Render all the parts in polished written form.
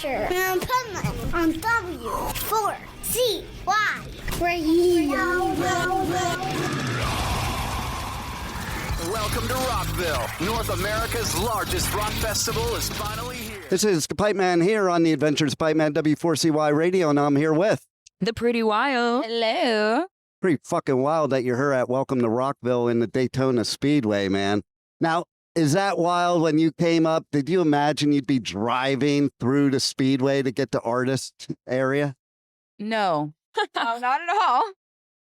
Adventure in Pipeman on W4CY Radio. Welcome to Rockville. North America's largest rock festival is finally here. This is Pipeman here on the Adventures of Pipeman, W4CY Radio, and I'm here with... The Pretty Wild. Hello. Pretty fucking wild that you're here at Welcome to Rockville in the Daytona Speedway, man. Now, is that wild when you came up? Did you imagine you'd be driving through the Speedway to get to Artist area? No. No, not at all.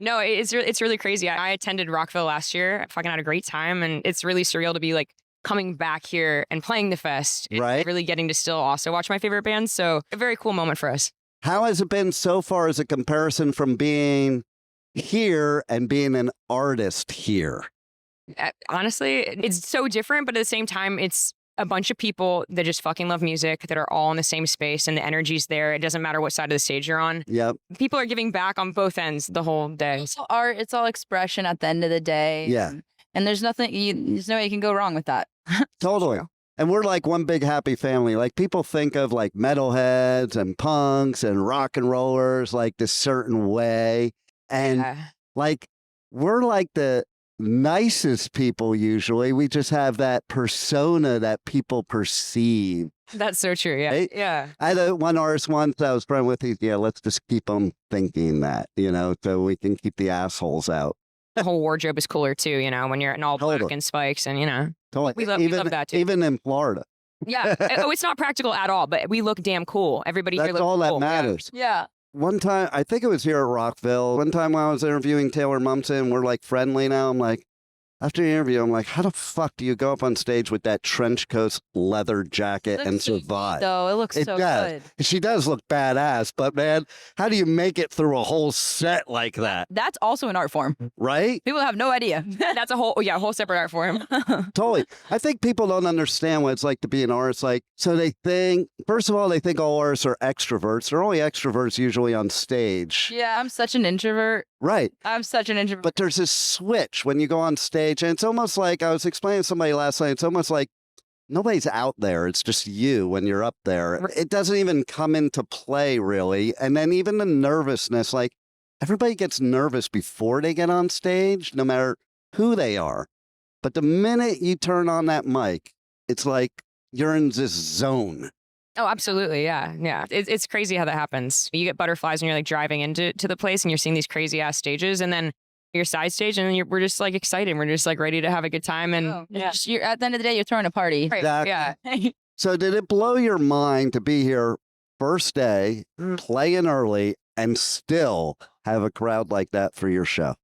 No, it's really crazy. I attended Rockville last year. I fucking had a great time, and it's really surreal to be like coming back here and playing the fest. Right. Really getting to still also watch my favorite bands. So a very cool moment for us. How has it been so far as a comparison from being here and being an artist here? Honestly, it's so different, but at the same time, it's a bunch of people that just fucking love music that are all in the same space, and the energy's there. It doesn't matter what side of the stage you're on. Yep. People are giving back on both ends the whole day. It's all art. It's all expression at the end of the day. Yeah. And there's nothing, there's no way you can go wrong with that. Totally. And we're like one big happy family. Like people think of like metalheads and punks and rock and rollers like this certain way. And like, we're like the nicest people usually. We just have that persona that people perceive. That's so true. Yeah. Right? Yeah. I had one artist once I was friend with. Yeah, let's just keep them thinking that, so we can keep the assholes out. The whole wardrobe is cooler too, when you're in all black and spikes and, Totally. we love that too. Even in Florida. Yeah. Oh, it's not practical at all, but we look damn cool. Everybody here That's looks all that cool. matters. Yeah. One time, I think it was here at Rockville. One time when I was interviewing Taylor Momsen, we're like friendly now. I'm like, after the interview, I'm like, how the fuck do you go up on stage with that trench coat leather jacket and survive? Though it looks so good. She does look badass, but man, how do you make it through a whole set like that? That's also an art form. Right? People have no idea. That's a whole separate art form. Totally. I think people don't understand what it's like to be an artist. Like, so they think, first of all, they think all artists are extroverts. They're only extroverts usually on stage. Yeah, I'm such an introvert. Right. I'm such an introvert. But there's this switch when you go on stage, and it's almost like, I was explaining to somebody last night, it's almost like nobody's out there. It's just you when you're up there. It doesn't even come into play, really. And then even the nervousness, like everybody gets nervous before they get on stage, no matter who they are. But the minute you turn on that mic, it's like you're in this zone. Oh, absolutely. Yeah. Yeah. It's crazy how that happens. You get butterflies when you're like driving into the place and you're seeing these crazy ass stages, and then your side stage, and then we're just like excited. We're just like ready to have a good time. And you're, at the end of the day, you're throwing a party. Right. Exactly. Yeah. So did it blow your mind to be here first day, playing early, and still have a crowd like that for your show?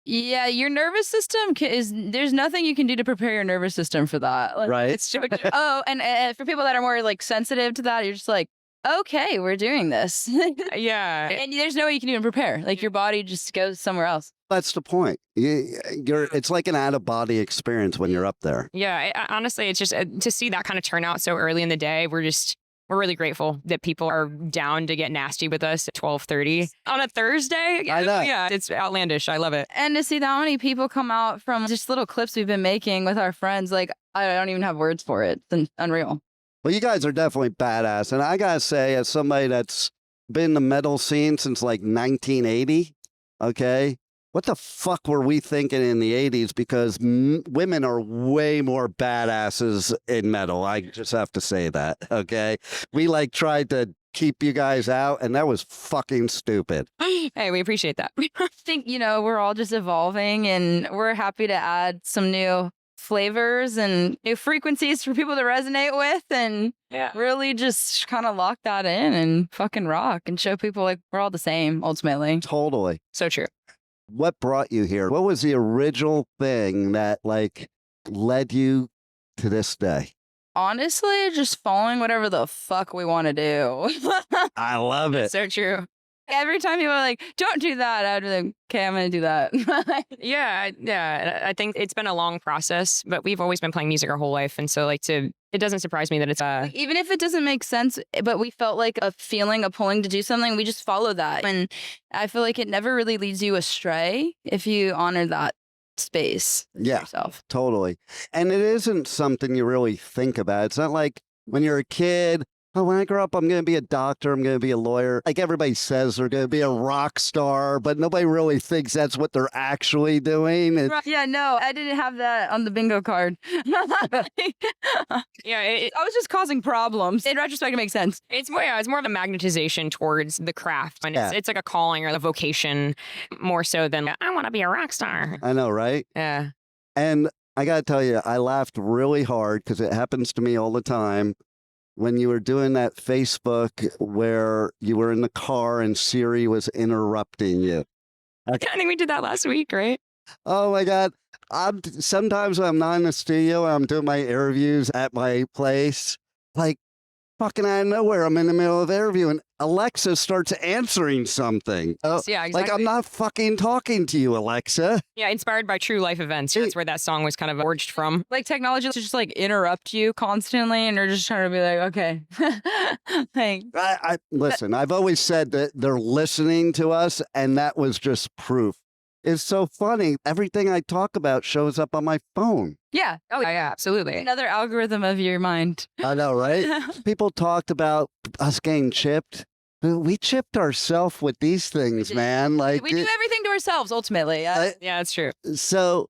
Yeah, your nervous system there's nothing you can do to prepare your nervous system for that. Like, Right. It's and for people that are more like sensitive to that, you're just like, okay, we're doing this. Yeah. And there's no way you can even prepare. Like your body just goes somewhere else. That's the point. It's like an out-of-body experience when you're up there. Yeah. Honestly, it's just to see that kind of turnout so early in the day. We're really grateful that people are down to get nasty with us at 12:30 on a Thursday. I know. Yeah, it's outlandish. I love it. And to see that many people come out from just little clips we've been making with our friends, like I don't even have words for it. It's unreal. Well, you guys are definitely badass. And I got to say, as somebody that's been in the metal scene since like 1980, okay, what the fuck were we thinking in the 80s? Because women are way more badasses in metal. I just have to say that, okay? We like tried to keep you guys out, and that was fucking stupid. Hey, we appreciate that. I think, we're all just evolving, and we're happy to add some new flavors and new frequencies for people to resonate with, and really just kind of lock that in and fucking rock and show people like we're all the same ultimately. Totally. So true. What brought you here? What was the original thing that like led you to this day? Honestly, just following whatever the fuck we want to do. I love it. So true. Every time people are like, don't do that, I'd be like, okay, I'm going to do that. Yeah. I think it's been a long process, but we've always been playing music our whole life. And so it doesn't surprise me that it's even if it doesn't make sense, but we felt like a feeling, a pulling to do something, we just follow that. And I feel like it never really leads you astray if you honor that space yourself. Totally. And it isn't something you really think about. It's not like when you're a kid oh, when I grow up, I'm going to be a doctor. I'm going to be a lawyer. Like everybody says they're going to be a rock star, but nobody really thinks that's what they're actually doing. Yeah, no, I didn't have that on the bingo card. Yeah, I was just causing problems. In retrospect, it makes sense. it's more of a magnetization towards the craft. And it's like a calling or a vocation more so than, I want to be a rock star. I know, right? Yeah. And I got to tell you, I laughed really hard because it happens to me all the time when you were doing that Facebook where you were in the car and Siri was interrupting you. I think we did that last week, right? Oh my God. Sometimes when I'm not in the studio, I'm doing my interviews at my place, like fucking out of nowhere, I'm in the middle of the interview and Alexa starts answering something. Yeah, exactly. Like I'm not fucking talking to you, Alexa. Yeah, inspired by true life events. That's where that song was kind of forged from. Like technology to just like interrupt you constantly, and you're just trying to be like, okay. Listen, I've always said that they're listening to us, and that was just proof. It's so funny. Everything I talk about shows up on my phone. Yeah. Oh, yeah, absolutely. Another algorithm of your mind. I know, right? People talked about us getting chipped. We chipped ourselves with these things, man. Like we do everything to ourselves, ultimately. Yeah, that's true. So,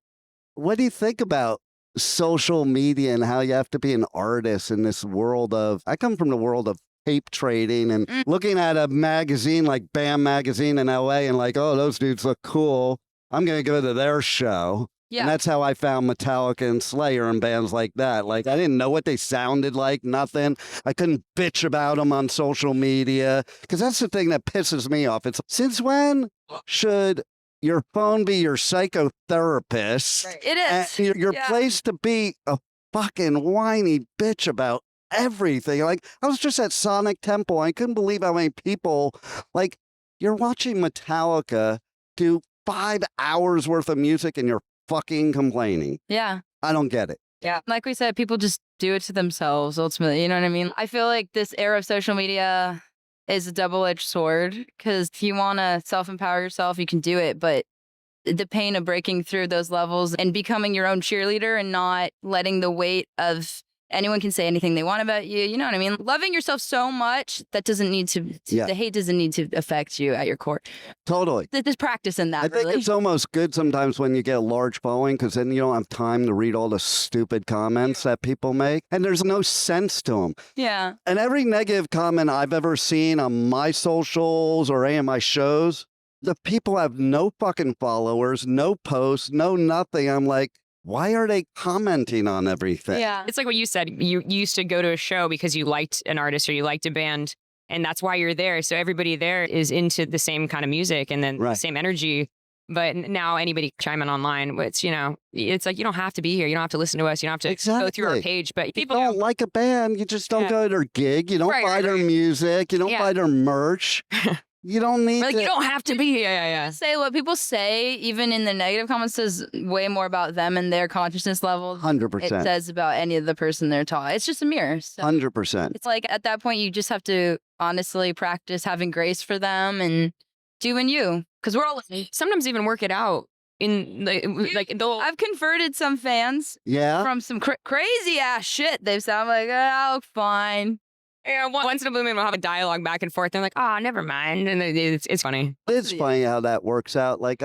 what do you think about social media and how you have to be an artist in this world of? I come from the world of tape trading and looking at a magazine like BAM magazine in LA and like, oh, those dudes look cool. I'm going to go to their show. Yeah. And that's how I found Metallica and Slayer and bands like that. Like, I didn't know what they sounded like, nothing. I couldn't bitch about them on social media because that's the thing that pisses me off. It's since when should your phone be your psychotherapist? Right. It is. And your place to be a fucking whiny bitch about everything. Like, I was just at Sonic Temple. I couldn't believe how many people, like, you're watching Metallica do 5 hours worth of music and you're fucking complaining. Yeah. I don't get it. Yeah. Like we said, people just do it to themselves ultimately. You know what I mean? I feel like this era of social media is a double-edged sword because if you want to self-empower yourself, you can do it. But the pain of breaking through those levels and becoming your own cheerleader and not letting the weight of anyone can say anything they want about you. You know what I mean? Loving yourself so much that doesn't need to, the hate doesn't need to affect you at your core. Totally. There's practice in that. I think it's almost good sometimes when you get a large following because then you don't have time to read all the stupid comments that people make. And there's no sense to them. Yeah. And every negative comment I've ever seen on my socials or any of my shows, the people have no fucking followers, no posts, no nothing. I'm like, why are they commenting on everything? Yeah. It's like what you said. You used to go to a show because you liked an artist or you liked a band, and that's why you're there. So everybody there is into the same kind of music and then the same energy. But now anybody chime in online, it's, it's like you don't have to be here. You don't have to listen to us. You don't have to go through our page. But people don't like a band. You just don't go to their gig. You don't buy their music. You don't buy their merch. You don't need you don't have to be here. Yeah. Say what people say, even in the negative comments, says way more about them and their consciousness level. 100%. It says about any of the person they're taught. It's just a mirror. So 100%. It's like at that point, you just have to honestly practice having grace for them and doing you. Because we're all sometimes even work it out. I've converted some fans from some crazy ass shit they've said. I'm like, oh, fine. Yeah, once in a blue moon, we'll have a dialogue back and forth. They're like, oh, never mind. And it's funny. It's funny how that works out. Like,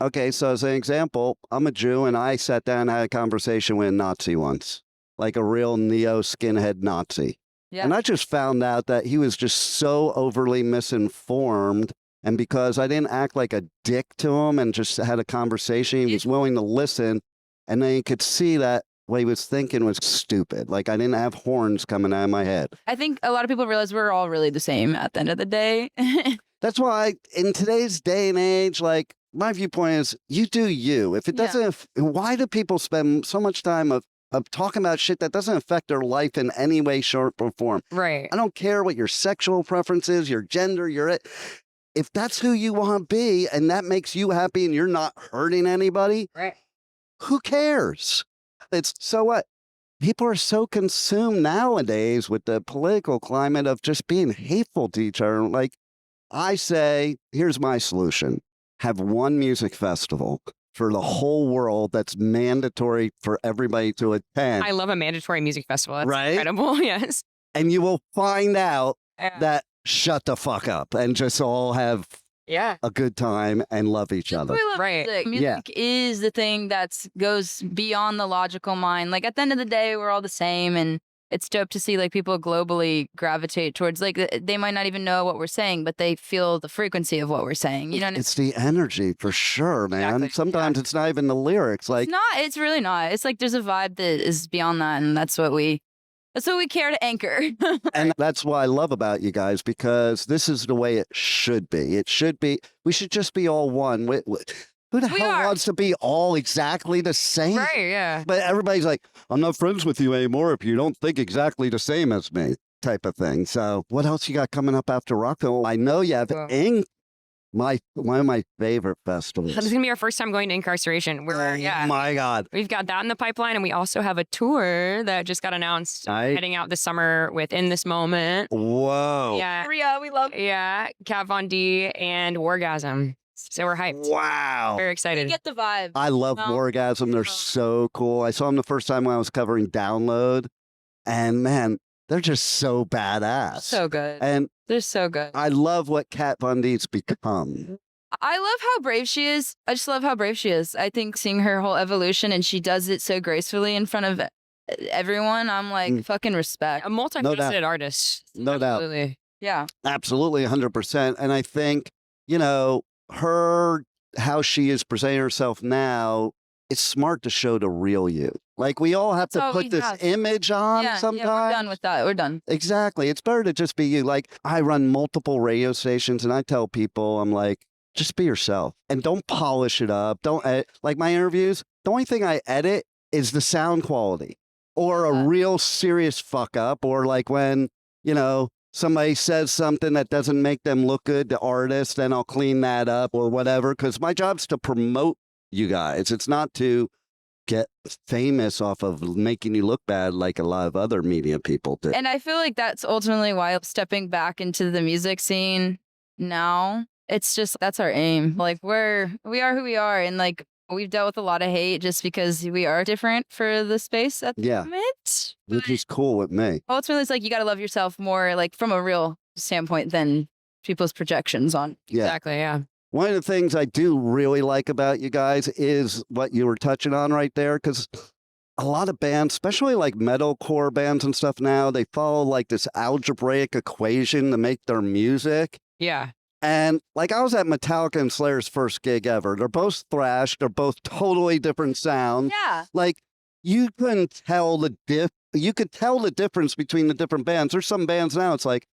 okay, so as an example, I'm a Jew and I sat down and had a conversation with a Nazi once, like a real neo-skinhead Nazi. Yeah. And I just found out that he was just so overly misinformed. And because I didn't act like a dick to him and just had a conversation, he was willing to listen. And then you could see that what he was thinking was stupid. Like, I didn't have horns coming out of my head. I think a lot of people realize we're all really the same at the end of the day. That's why in today's day and age, like, my viewpoint is you do you. If it doesn't, why do people spend so much time of talking about shit that doesn't affect their life in any way, shape, or form? Right. I don't care what your sexual preference is, your gender, if that's who you want to be and that makes you happy and you're not hurting anybody, who cares? It's so what? People are so consumed nowadays with the political climate of just being hateful to each other. Like, I say, here's my solution. Have one music festival for the whole world that's mandatory for everybody to attend. I love a mandatory music festival. That's incredible. Yes. and you will find out that shut the fuck up and just all have a good time and love each other. Right. Music is the thing that goes beyond the logical mind. Like at the end of the day, we're all the same, and it's dope to see like people globally gravitate towards like they might not even know what we're saying, but they feel the frequency of what we're saying. You know, it's the energy for sure, man. Exactly. Sometimes it's not even the lyrics. Like it's not. It's really not. It's like there's a vibe that is beyond that, and that's what we care to anchor. And that's what I love about you guys, because this is the way it should be. It should be. We should just be all one. Who the hell wants to be all exactly the same? Right, yeah. But everybody's like, I'm not friends with you anymore if you don't think exactly the same as me, type of thing. So what else you got coming up after Rockville? I know you have Ink, one of my favorite festivals. This is going to be our first time going to Incarceration. Oh my God. We've got that in the pipeline, and we also have a tour that just got announced heading out this summer with In This Moment. Whoa. Yeah. Rhea, we love. Yeah. Kat Von D and Wargasm. So we're hyped. Wow. Very excited. You get the vibe. I love Wargasm. They're so cool. I saw them the first time when I was covering Download. And man, they're just so badass. So good. And they're so good. I love what Kat Von D's become. I love how brave she is. I just love how brave she is. I think seeing her whole evolution, and she does it so gracefully in front of everyone. I'm like, fucking respect. A multifaceted artist. No Absolutely. doubt. Yeah. Absolutely, 100%. And I think, how she is presenting herself now, it's smart to show the real you. Like, we all have to put this image on sometimes. Yeah, we're done with that. We're done. Exactly. It's better to just be you. Like, I run multiple radio stations, and I tell people, I'm like, just be yourself. And don't polish it up. Don't edit. Like, my interviews, the only thing I edit is the sound quality. Or a real serious fuck up. Or like when, somebody says something that doesn't make them look good, the artist, then I'll clean that up or whatever. Because my job's to promote you guys. It's not to get famous off of making you look bad like a lot of other media people do. And I feel like that's ultimately why stepping back into the music scene now, it's just, that's our aim. Like we are who we are. And like, we've dealt with a lot of hate just because we are different for the space at the moment. Which is cool with me. Ultimately, it's like you got to love yourself more, like from a real standpoint than people's projections on. Yeah. Exactly, yeah. One of the things I do really like about you guys is what you were touching on right there, because a lot of bands, especially like metalcore bands and stuff now, they follow like this algebraic equation to make their music. Yeah. And like I was at Metallica and Slayer's first gig ever. They're both thrash. They're both totally different sounds. Yeah. Like you couldn't tell you could tell the difference between the different bands. There's some bands now, it's like,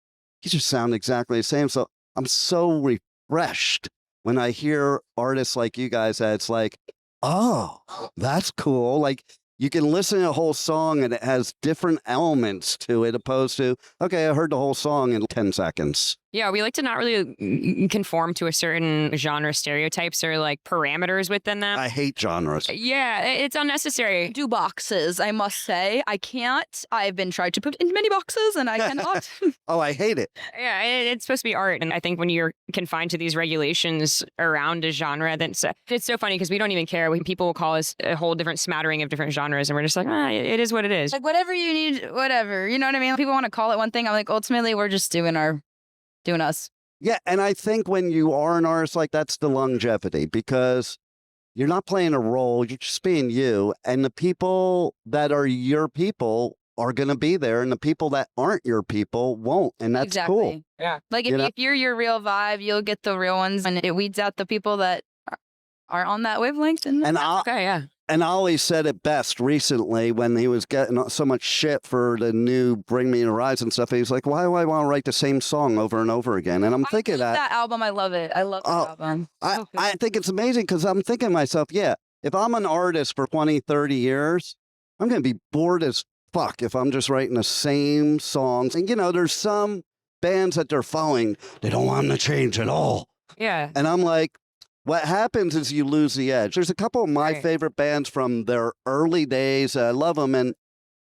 you just sound exactly the same. So I'm so refreshed when I hear artists like you guys that it's like, oh, that's cool. Like you can listen to a whole song and it has different elements to it opposed to, okay, I heard the whole song in 10 seconds. Yeah, we like to not really conform to a certain genre stereotypes or like parameters within them. I hate genres. Yeah, it's unnecessary. Do boxes, I must say. I can't. I've been tried to put in many boxes and I cannot. Oh, I hate it. Yeah, it's supposed to be art. And I think when you're confined to these regulations around a genre, then it's so funny because we don't even care when people will call us a whole different smattering of different genres. And we're just like, it is what it is. Like whatever you need, whatever. You know what I mean? People want to call it one thing. I'm like, ultimately, we're just doing us. Yeah, and I think when you are an artist, like that's the longevity because you're not playing a role, you're just being you. And the people that are your people are going to be there, and the people that aren't your people won't. And that's cool. Yeah. Like if you're your real vibe, you'll get the real ones, and it weeds out the people that are on that wavelength. And okay, yeah. And Ollie said it best recently when he was getting so much shit for the new Bring Me the Horizon stuff. He was like, why do I want to write the same song over and over again? And I'm thinking that album, I love it. I love that album. I think it's amazing because I'm thinking to myself, if I'm an artist for 20, 30 years, I'm going to be bored as fuck if I'm just writing the same songs. And, there's some bands that they're following, they don't want them to change at all. Yeah. And I'm like, what happens is you lose the edge. There's a couple of my favorite bands from their early days. I love them and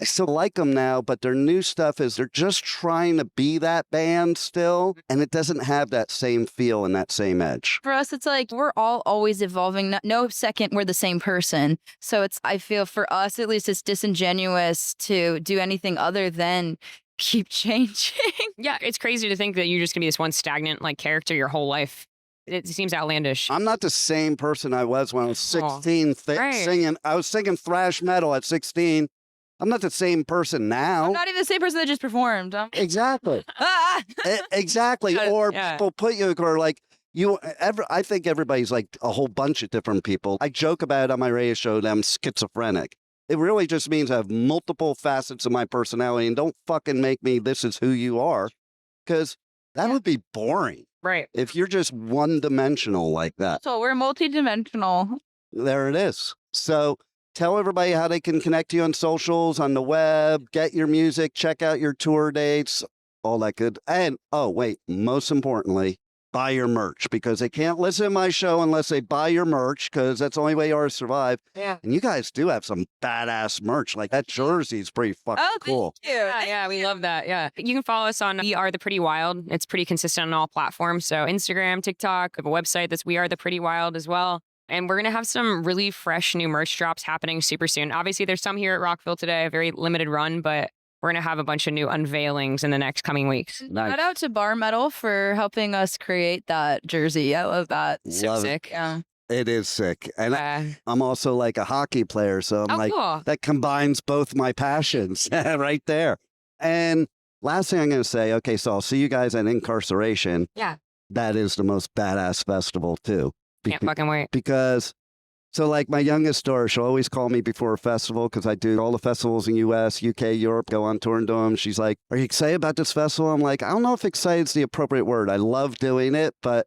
I still like them now, but their new stuff is they're just trying to be that band still, and it doesn't have that same feel and that same edge. For us, it's like we're all always evolving. No second we're the same person. So I feel for us, at least, it's disingenuous to do anything other than keep changing. Yeah, it's crazy to think that you're just gonna be this one stagnant like character your whole life. It seems outlandish. I'm not the same person I was when I was 16 singing. I was singing thrash metal at 16. I'm not the same person now. I'm not even the same person that just performed. Exactly. Exactly. Or people put you, or like, I think everybody's like a whole bunch of different people. I joke about it on my radio show that I'm schizophrenic. It really just means I have multiple facets of my personality, and don't fucking make me this is who you are, because that would be boring. Right. If you're just one-dimensional like that. So we're multi-dimensional. There it is. So tell everybody how they can connect to you on socials, on the web, get your music, check out your tour dates, all that good. And, oh, wait, most importantly, buy your merch, because they can't listen to my show unless they buy your merch, because that's the only way you are to survive. Yeah. And you guys do have some badass merch. Like that jersey is pretty fucking cool. Thank you. Yeah, we love that. Yeah. You can follow us on We Are the Pretty Wild. It's pretty consistent on all platforms. So Instagram, TikTok, we have a website that's We Are the Pretty Wild as well. And we're going to have some really fresh new merch drops happening super soon. Obviously, there's some here at Rockville today, a very limited run, but we're going to have a bunch of new unveilings in the next coming weeks. Nice. Shout out to Bar Metal for helping us create that jersey. I love that. So sick. Yeah. It is sick. And I'm also like a hockey player. So I'm cool. That combines both my passions right there. And last thing I'm going to say, okay, so I'll see you guys at Incarceration. Yeah. That is the most badass festival too. Can't fucking wait. Because, so like my youngest daughter, she'll always call me before a festival, because I do all the festivals in US, UK, Europe, go on tour and do them. She's like, are you excited about this festival? I'm like, I don't know if excited is the appropriate word. I love doing it, but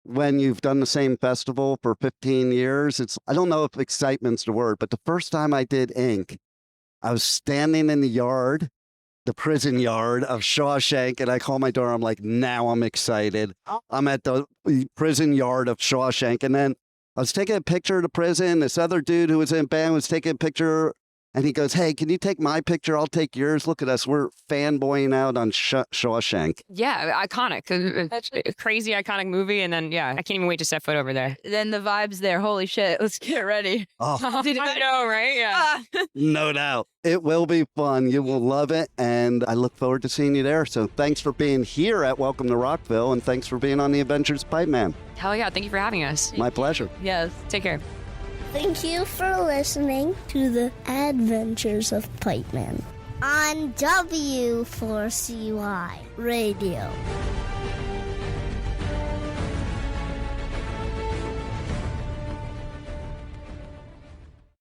when you've done the same festival for 15 years, I don't know if excitement's the word, but the first time I did Ink, I was standing in the yard, the prison yard of Shawshank, and I call my daughter, I'm like, now I'm excited. I'm at the prison yard of Shawshank, and then I was taking a picture of the prison. This other dude who was in band was taking a picture, and he goes, hey, can you take my picture? I'll take yours. Look at us. We're fanboying out on Shawshank. Yeah, iconic. That's a crazy, iconic movie. And then, I can't even wait to set foot over there. Then the vibes there. Holy shit. Let's get ready. Oh, I know, right? Yeah. No doubt. It will be fun. You will love it. And I look forward to seeing you there. So thanks for being here at Welcome to Rockville. And thanks for being on the Adventures of Pipeman. Hell yeah. Thank you for having us. My pleasure. Yes. Take care. Thank you for listening to the Adventures of Pipeman on W4CY Radio.